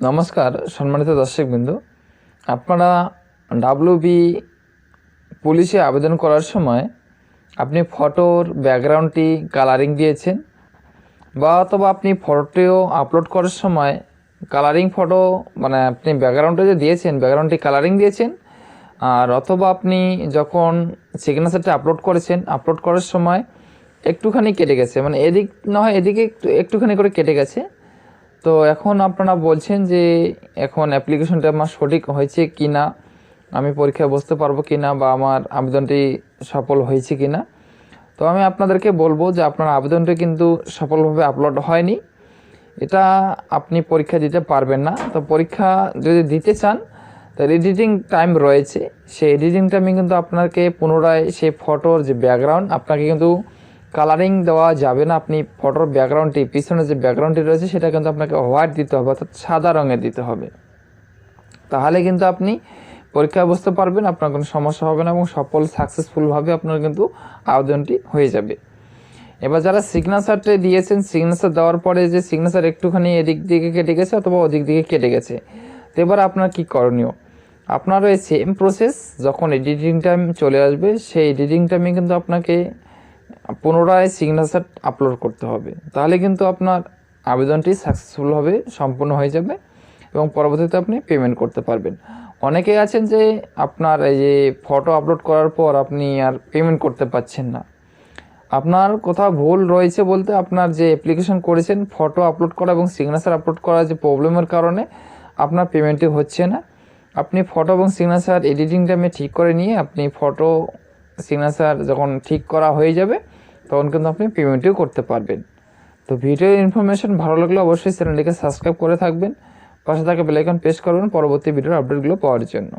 নমস্কার সম্মানিত দর্শকবৃন্দ, আপনারা ডাব্লিউবি পুলিশে আবেদন করার সময় আপনি ফটোর ব্যাকগ্রাউন্ডটি কালারিং দিয়েছেন বা অথবা আপনি ফটোটিও আপলোড করার সময় কালারিং ফটো মানে আপনি ব্যাকগ্রাউন্ডে যে দিয়েছেন ব্যাকগ্রাউন্ডটি কালারিং দিয়েছেন, আর অথবা আপনি যখন সিগনেচারটা আপলোড করেছেন আপলোড করার সময় একটুখানি কেটে গেছে, মানে এদিক না হয় এদিকে একটুখানি করে কেটে গেছে। তো এখন আপনারা বলছেন যে এখন অ্যাপ্লিকেশনটা আমার সঠিক হয়েছে কি না, আমি পরীক্ষায় বসতে পারবো কি না, বা আমার আবেদনটি সফল হয়েছে কি না। তো আমি আপনাদেরকে বলবো যে আপনার আবেদনটি কিন্তু সফলভাবে আপলোড হয়নি, এটা আপনি পরীক্ষা দিতে পারবেন না। তো পরীক্ষা যদি দিতে চান তার এডিটিং টাইম রয়েছে, সেই এডিটিং টাইমে কিন্তু আপনাকে পুনরায় সেই ফটোর যে ব্যাকগ্রাউন্ড আপনাকে কিন্তু কালারিং দেওয়া যাবে না। আপনি ফটোর ব্যাকগ্রাউন্ডটি পিছনে যে ব্যাকগ্রাউন্ডটি রয়েছে সেটা কিন্তু আপনাকে হোয়াইট দিতে হবে, অর্থাৎ সাদা রঙের দিতে হবে। তাহলে কিন্তু আপনি পরীক্ষায় বসতে পারবেন, আপনার কোনো সমস্যা হবে না এবং সাকসেসফুলভাবে আপনার কিন্তু আবেদনটি হয়ে যাবে। এবার যারা সিগনেচারটা দিয়েছেন, সিগনেচার দেওয়ার পরে যে সিগনেচার একটুখানি এদিক দিকে কেটে গেছে অথবা ওদিক দিকে কেটে গেছে, তো এবার আপনার কী করণীয়? আপনার ওই সেম প্রসেস, যখন এডিটিং টাইম চলে আসবে সেই এডিটিং টাইমে কিন্তু আপনাকে পুনরায় সিগনেচার আপলোড করতে হবে। তাহলে কিন্তু আপনার আবেদনটি সাকসেসফুলভাবে সম্পূর্ণ হয়ে যাবে এবং পরবর্তীতে আপনি পেমেন্ট করতে পারবেন। অনেকেই আছেন যে আপনার এই যে ফটো আপলোড করার পর আপনি আর পেমেন্ট করতে পারছেন না। আপনার কোথাও ভুল রয়েছে বলতে, আপনার যে অ্যাপ্লিকেশন করেছেন ফটো আপলোড করা এবং সিগনেচার আপলোড করা যে প্রবলেমের কারণে আপনার পেমেন্টই হচ্ছে না। আপনি ফটো এবং সিগনেচার এডিটিং টাইমে ঠিক করে নিয়ে আপনি ফটো সিগনেচার যখন ঠিক করা হয়ে যাবে তখন কিন্তু আপনি পেমেন্টও করতে পারবেন। তো ভিডিওর ইনফরমেশন ভালো লাগলে অবশ্যই চ্যানেলটিকে সাবস্ক্রাইব করে থাকবেন, পাশে থাকা বেল আইকন প্রেস করবেন পরবর্তী ভিডিওর আপডেটগুলো পাওয়ার জন্য।